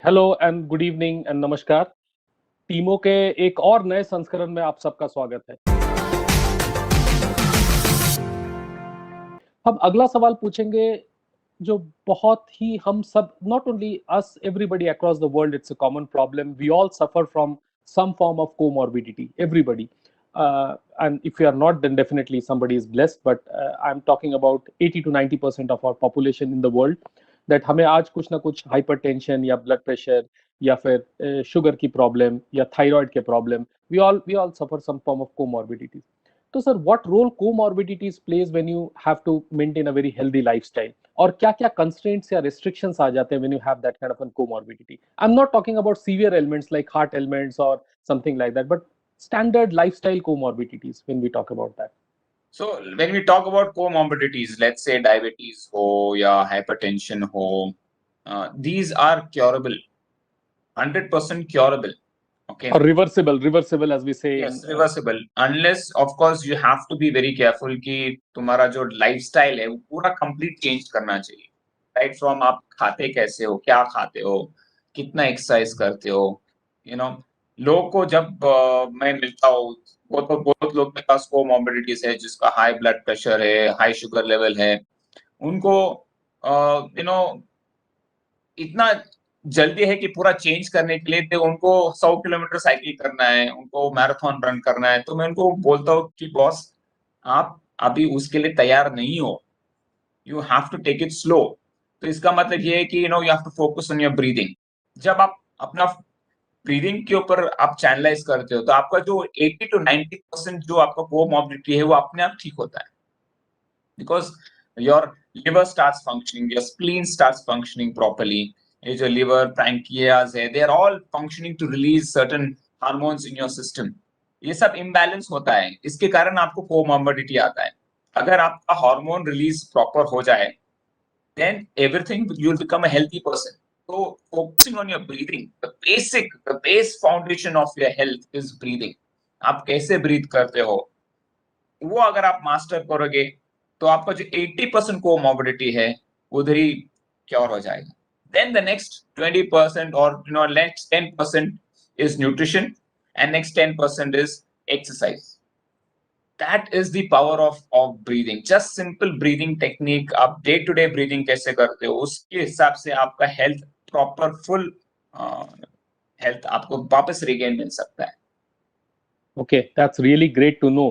Hello and good evening and नमस्कार। टीमों के एक और नए संस्करण में आप सबका स्वागत है। हम अगला सवाल पूछेंगे जो बहुत ही हम सब, not only us, everybody across the world, it's a common problem. We all suffer from some form of comorbidity, everybody. And if you are not, then definitely somebody is blessed. But I'm talking about 80 to 90% of our population in the world that हमें आज कुछ ना कुछ hypertension या blood pressure या फिर sugar की problem या थायराइड के problem, we all suffer some form of comorbidity. तो sir, what role comorbidities plays when you have to maintain a very healthy lifestyle, और क्या क्या कंस्ट्रेंट्स या रिस्ट्रिक्शंस आ जाते हैं when you have that kind of an comorbidity? I am not talking about severe ailments like heart ailments और something like that, but standard lifestyle comorbidities when we talk about that. So when we talk about comorbidities, let's say diabetes ho ya hypertension ho, these are curable, 100% curable. Okay. Or reversible as we say. Yes, reversible. Unless of course you have to be very careful कि तुम्हारा जो lifestyle है वो पूरा complete change करना चाहिए. Right from आप खाते कैसे हो, क्या खाते हो, कितना exercise करते हो, you know. लोगों को जब मैं मिलता हूँ, वो तो बहुत लोग के पास कोमॉर्बिडिटीज है, जिसका हाई ब्लड प्रेशर है, हाई शुगर लेवल है, उनको इतना जल्दी है कि पूरा चेंज करने के लिए तो उनको 100 किलोमीटर साइकिल करना है, उनको मैराथन रन करना है। तो मैं उनको बोलता हूँ कि बॉस, आप अभी उसके लिए तैयार नहीं हो, you have to take it slow. तो इसका मतलब ये है कि you have to focus on your breathing. जब आप अपना ब्रीदिंग के ऊपर आप चैनलाइज करते हो तो आपका जो 80 to 90% जो आपका कोमॉर्बिडिटी है वो अपने आप ठीक होता है, because your liver starts functioning, your spleen starts functioning properly. ये जो लिवर पैंक्रियाज है, they are all functioning to release certain hormones in your system. ये सब इम्बैलेंस होता है, इसके कारण आपको कोमॉर्बिडिटी आता है। अगर आपका हार्मोन रिलीज प्रॉपर हो जाए, then everything you will become a healthy person. So focusing on your breathing, the base foundation of your health is breathing. आप कैसे ब्रीथ करते हो, वो अगर आप मास्टर करोगे तो आपका जो 80% कोमॉर्बिडिटी है उधर ही क्योर हो जाएगा। Then the next 20% or next 10% is nutrition and next 10% is exercise. That is the power of breathing. Just simple breathing technique, आप डे टू डे ब्रीदिंग कैसे करते हो, उसके हिसाब से आपका हेल्थ प्रॉपर फुल हेल्थ आपको वापस रिगेन मिल सकता है। Okay, that's really great to know.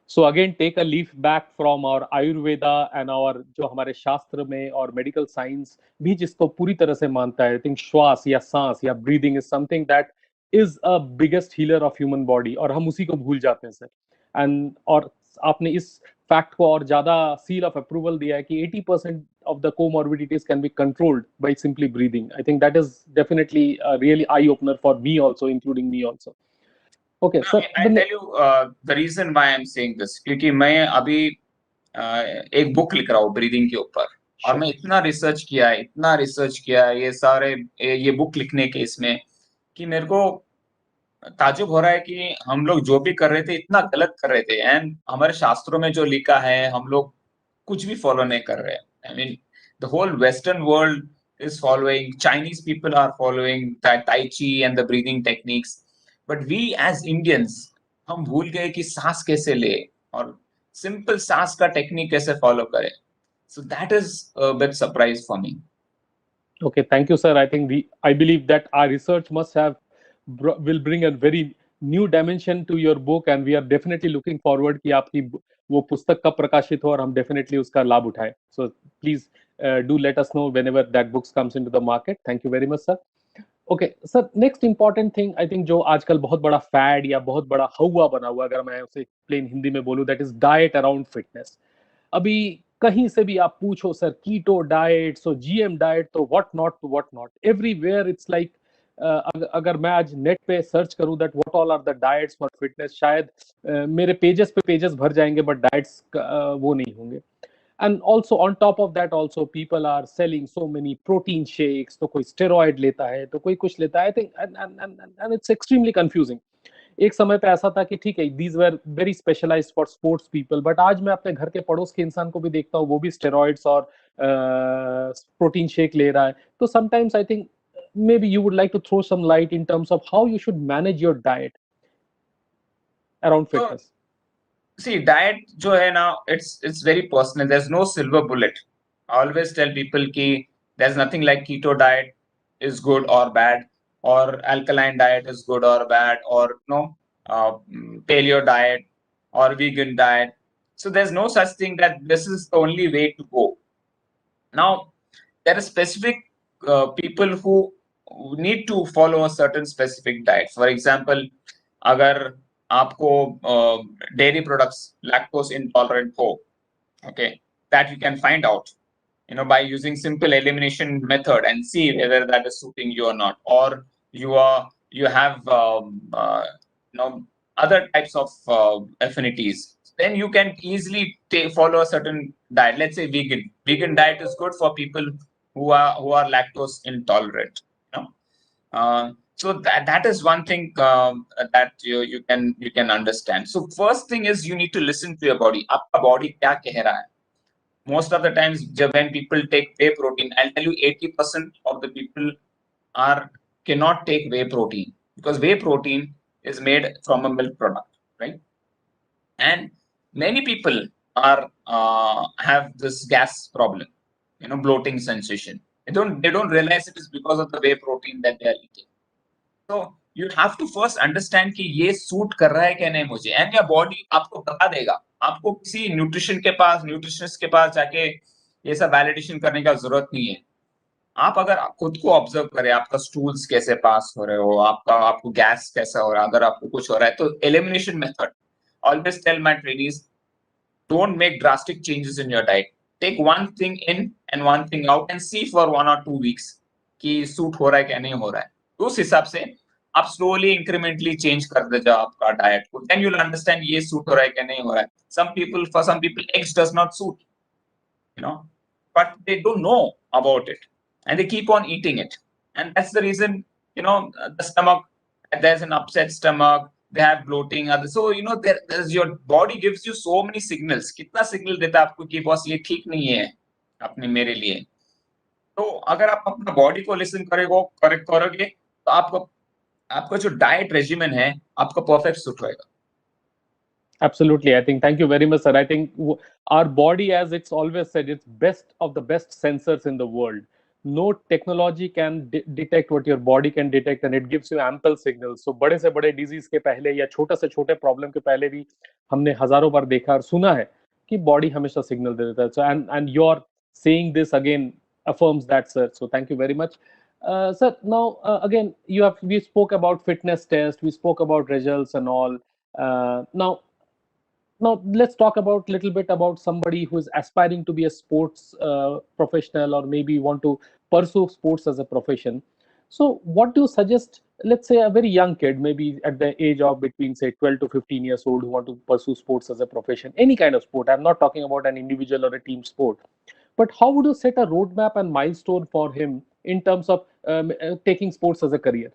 So again, take a leaf back from our Ayurveda and our जो हमारे शास्त्र में और मेडिकल साइंस भी जिसको पूरी तरह से मानता है, आई थिंक श्वास या सांस या breathing is something that is a biggest healer of human body, और हम उसी को भूल जाते हैं सर। एंड और आपने इस फैक्ट को और ज्यादा सील ऑफ अप्रूवल दिया है कि 80% of the comorbidities can be controlled by simply breathing. I think that is definitely a really eye opener for me also, including me also. Okay, sir. I tell you the reason why I'm saying this, क्योंकि मैं अभी एक book लिख रहा हूँ breathing के ऊपर, और मैं इतना रिसर्च किया है ये बुक लिखने के इसमें, कि मेरे को ताजुब हो रहा है कि हम लोग जो भी कर रहे थे इतना गलत कर रहे थे, एंड हमारे शास्त्रों में जो लिखा है हम लोग कुछ भी फॉलो नहीं कर रहे हैं। I mean the whole western world is following, Chinese people are following tai chi and the breathing techniques, but we as Indians हम भूल गए कि सांस कैसे ले और सिंपल सांस का टेक्निक कैसे फॉलो करें। So that is a bit surprise for me. Okay, thank you, sir. I think I believe that our research will bring a very new dimension to your book, and we are definitely looking forward कि आपकी वो पुस्तक कब प्रकाशित हो और हम definitely उसका लाभ उठाएं. So please do let us know whenever that book comes into the market. Thank you very much, sir. Okay, sir. Next important thing, I think जो आजकल बहुत बड़ा फैड या बहुत बड़ा हवा बना हुआ, अगर मैं उसे प्लेन हिंदी में बोलूं, that is diet around fitness. अभी कहीं से भी आप पूछो sir, keto diet, so GM diet, तो what not everywhere it's like, अगर मैं आज नेट पे सर्च करूं that what all are the diets for fitness, शायद मेरे पेजेस पे पेजेस भर जाएंगे, बट डाइट्स वो नहीं होंगे। And also on top of that also people are selling so many protein shakes, तो कोई स्टेरॉइड लेता है तो कोई कुछ लेता है। I think and it's extremely confusing. एक समय पे ऐसा था कि ठीक है, these were very specialised for sports people, but आज मैं अपने घर के पड़ोस के इंसान को भी देखता हूँ, वो भी स्टेरॉइड्स और प्रोटीन शेक ले रहा है। तो sometimes I think maybe you would like to throw some light in terms of how you should manage your diet around So fitness. see, diet जो है ना, it's very personal. There's no silver bullet. I always tell people कि there's nothing like keto diet is good or bad, or alkaline diet is good or bad, or no paleo diet or vegan diet. So there's no such thing that this is the only way to go. Now there are specific people who need to follow a certain specific diet. For example, अगर आपको dairy products lactose intolerant हो, okay, that you can find out, by using simple elimination method and see whether that is suiting you or not, or you have other types of affinities. Then you can easily follow a certain diet. Let's say vegan diet is good for people who are lactose intolerant. So that is one thing that you can understand. So first thing is you need to listen to your body. आपका body क्या कह रहा है? Most of the times when people take whey protein, I'll tell you 80% of the people cannot take whey protein, because whey protein is made from a milk product, right? And many people have this gas problem, bloating sensation. They don't realize it is because of the whey protein that they are eating. So you have to first understand कि ये suit कर रहा है क्या नहीं मुझे, and या body आपको बता देगा. आपको किसी न्यूट्रिशनिस्ट के पास जाके ये सब वैलिडेशन करने का जरूरत नहीं है. आप अगर खुद को ऑब्जर्व करें, आपका स्टूल्स कैसे पास हो रहे हो, आपको गैस कैसा हो रहा है, अगर आपको कुछ हो रहा है तो elimination method. Always tell my trainees, don't make drastic changes in your diet. Take one thing in and one thing out and see for 1 or 2 weeks कि सूट हो रहा है क्या नहीं हो रहा है. तो उस हिसाब से आप स्लोली इंक्रीमेंटली चेंज कर दे जाओ आपका डाइट को. देन यू विल अंडरस्टैंड ये सूट हो रहा है क्या नहीं हो रहा है. For some people eggs does not suit, but they don't know about it and they keep on eating it, and that's the reason, the stomach, there's an upset stomach, they have bloating, so there's your body gives you so many signals. कितना signal देता है आपको कि boss ये ठीक नहीं है अपने मेरे लिए. तो अगर आप अपना बॉडी को लिसन करोगे तो आपका जो डाइट रेजिमेन है आपका परफेक्ट सूट होएगा. Absolutely. I think, thank you very much, sir. I think our body, as it's always said, it's best of the best sensors in the world. No technology can detect what your body can detect, and it gives you ample signals. So बड़े से बड़े disease के पहले या छोटा से छोटे problem के पहले भी हमने हजारों बार देखा और सुना है कि body हमेशा signal दे देता है. So and you're saying this again affirms that, sir. So thank you very much. Sir, now again, we spoke about fitness test, we spoke about results and all. Now let's talk about little bit about somebody who is aspiring to be a sports professional, or maybe want to pursue sports as a profession. So what do you suggest, let's say a very young kid, maybe at the age of between say 12 to 15 years old, who want to pursue sports as a profession, any kind of sport? I'm not talking about an individual or a team sport, but how would you set a roadmap and milestone for him in terms of taking sports as a career?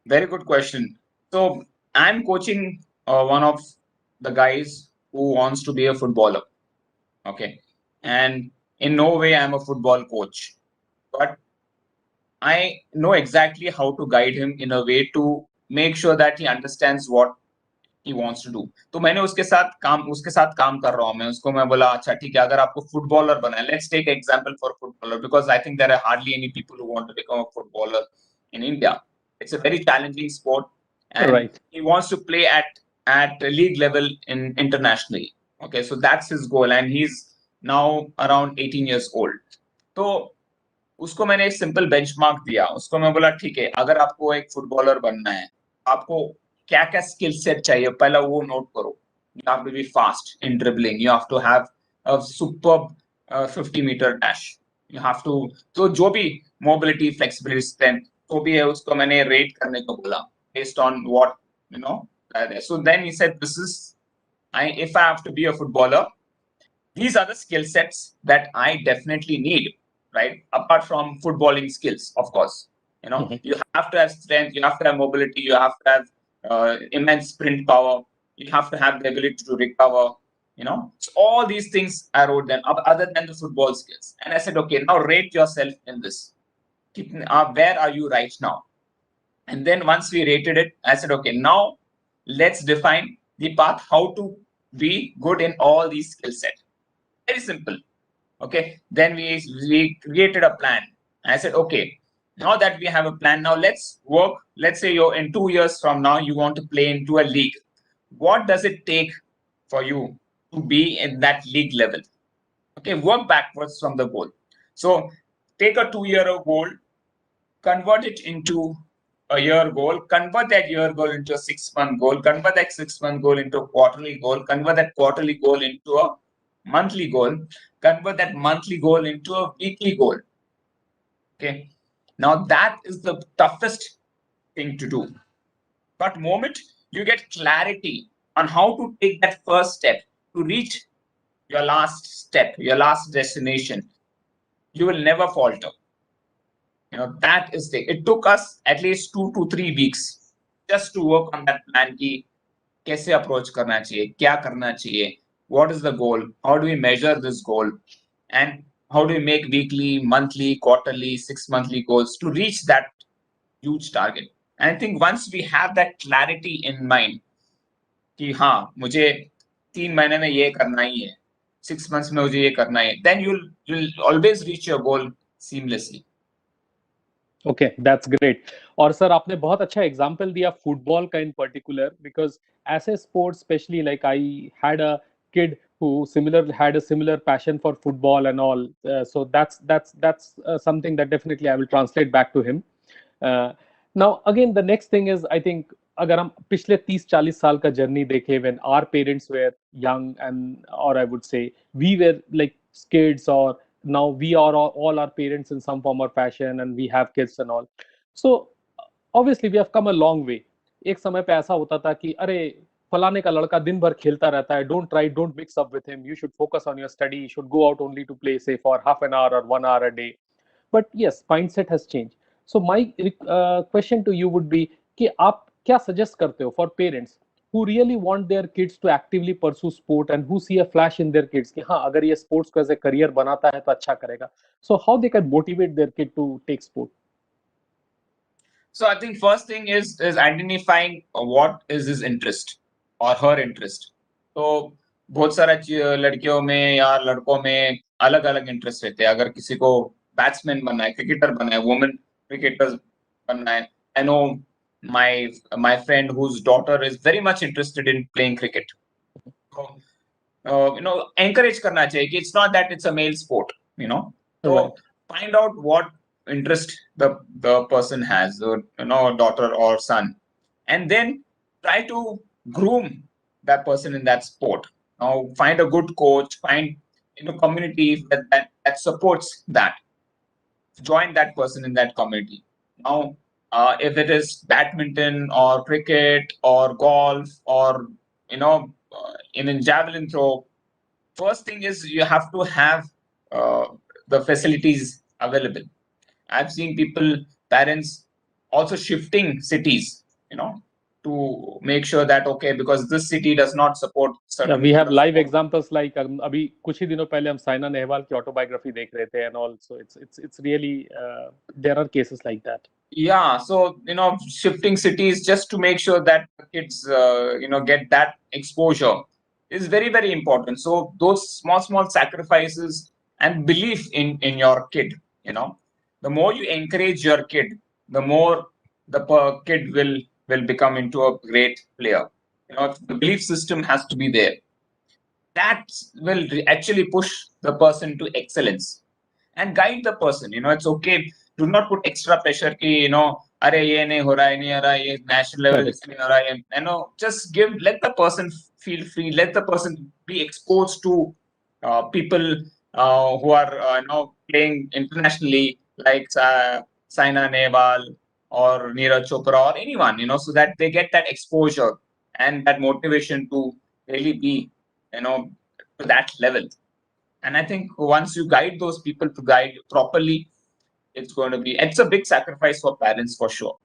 Very good question. So I'm coaching one of the guys who wants to be a footballer. Okay. And in no way I'm a football coach, but I know exactly how to guide him in a way to make sure that he understands what he wants to do. तो मैंने उसके साथ काम कर रहा हूँ. मैं बोला अच्छा ठीक है, अगर आपको फुटबॉलर बना है, let's take example for footballer, because I think there are hardly any people who want to become a footballer in India. It's a very challenging sport, and Right. he wants to play at league level internationally. Okay, so that's his goal, and he's now around 18 years old. तो उसको मैंने एक simple benchmark दिया. उसको मैं बोला ठीक है, अगर आपको एक फुटबॉलर बनना है, आपको क्या क्या स्किल सेट चाहिए पहला वो नोट करो. You have to be fast in dribbling. You have to have a superb 50-meter dash. You have to, तो जो भी mobility, flexibility, strength तो भी है, उसको मैंने रेट करने को बोला based on what so then he said, this is if I have to be a footballer, these are the skill sets that I definitely need, right? Apart from footballing skills, of course. You have to have strength, you have to have mobility, you have to have immense sprint power, you have to have the ability to recover. So all these things I wrote them up other than the football skills. And I said, okay, now rate yourself in this. where are you right now? And then once we rated it, I said, okay, now let's define the path how to be good in all these skill sets. Very simple. Okay. Then we created a plan. I said, okay, now that we have a plan, now let's work. Let's say you're in 2 years from now, you want to play into a league. What does it take for you to be in that league level? Okay, work backwards from the goal. So take a 2-year goal, convert it into a year goal, convert that year goal into a 6-month goal, convert that 6-month goal into a quarterly goal, convert that quarterly goal into a monthly goal, convert that monthly goal into a weekly goal. Okay. Now that is the toughest thing to do. But moment you get clarity on how to take that first step to reach your last step, your last destination, you will never falter. That is it took us at least 2 to 3 weeks just to work on that plan ki kaise approach karna chahiye, kya karna chahiye, what is the goal, how do we measure this goal, and how do we make weekly, monthly, quarterly, 6-monthly goals to reach that huge target. And I think once we have that clarity in mind कि हाँ मुझे 3 महीने में ये करना ही है, 6 months में मुझे ये करना है, then you'll always reach your goal seamlessly. Okay, that's great. और सर आपने बहुत अच्छा एग्जांपल दिया फुटबॉल का इन पर्टिकुलर, बिकॉज ऐसे sports specially like I had a kid who had a similar passion for football and all, so that's something that definitely I will translate back to him. Now again the next thing is, I think अगर हम पिछले 30-40 साल का journey देखें, when our parents were young, and or I would say we were like kids, or now we are all our parents in some form or fashion, and we have kids and all. So obviously we have come a long way. एक समय पे ऐसा होता था कि अरे फलाने का लड़का दिन भर खेलता रहता है, don't mix up with him, you should focus on your study, you should go out only to play, say for half an hour or 1 hour a day. But yes, mindset has changed. So my question to you would be कि आप क्या suggest करते हो for parents who really want their kids to actively pursue sport and who see a flash in their kids कि हाँ अगर ये sports को as a career बनाता है तो अच्छा करेगा. So how they can motivate their kid to take sport? So I think first thing is identifying what is his interest or her interest. तो बहुत सारा लड़कियों में या लड़कों में अलग अलग इंटरेस्ट रहते हैं. अगर किसी को बैट्समैन बनना है, क्रिकेटर बनना है, वुमेन क्रिकेटर्स बनना है. I know my friend whose daughter is very much interested in playing cricket. So encourage करना चाहिए कि it's not that it's a male sport. So Right. find out what interest the person has, daughter or son, and then try to groom that person in that sport. Now find a good coach, find community that supports that. Join that person in that community. Now if it is badminton or cricket or golf or in javelin throw, first thing is you have to have the facilities available. I've seen parents also shifting cities, to make sure that okay, because this city does not support certain. We have live examples like अभी कुछ ही दिनों पहले हम साइना नेहवाल की autobiography देख रहे थे, and also it's really there are cases like that. Yeah, so shifting cities just to make sure that kids get that exposure is very, very important. So those small sacrifices and belief in your kid, the more you encourage your kid, the more the kid will become into a great player. The belief system has to be there. That will actually push the person to excellence and guide the person. It's okay. Do not put extra pressure ki, अरे ये नहीं हो रहा है, नहीं हो रहा है, ये national level नहीं हो रहा है. Just let the person feel free. Let the person be exposed to people who are playing internationally, like Saina Nehwal or Neeraj Chopra or anyone, so that they get that exposure and that motivation to really be, to that level. And I think once you guide those people to guide properly, it's a big sacrifice for parents for sure.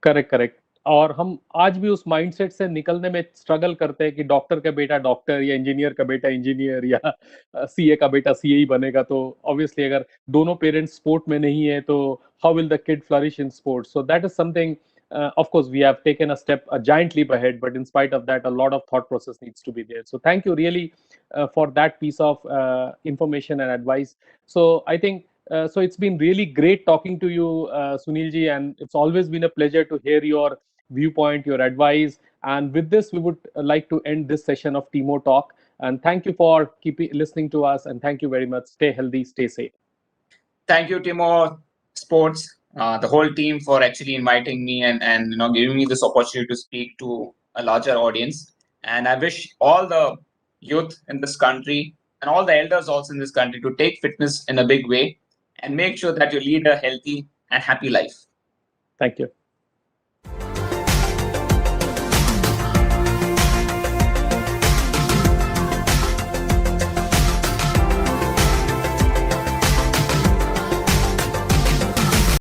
Correct. और हम आज भी उस mindset से निकलने में struggle करते हैं कि डॉक्टर का बेटा डॉक्टर या इंजीनियर का बेटा इंजीनियर या सीए का बेटा सीए ही बनेगा। तो ऑब्वियसली अगर दोनों पेरेंट्स स्पोर्ट में नहीं है तो how will the kid flourish in sports? So that is something, of course we have taken a giant leap ahead, but in spite of that a lot of thought process needs to be there. So thank you really for that piece of information and advice. So I think so it's been really great talking to you, Sunil ji, and it's always been a pleasure to hear your viewpoint, your advice. And with this, we would like to end this session of Timo Talk. And thank you for keeping listening to us. And thank you very much. Stay healthy, stay safe. Thank you, Timo Sports, the whole team for actually inviting me and giving me this opportunity to speak to a larger audience. And I wish all the youth in this country and all the elders also in this country to take fitness in a big way and make sure that you lead a healthy and happy life. Thank you.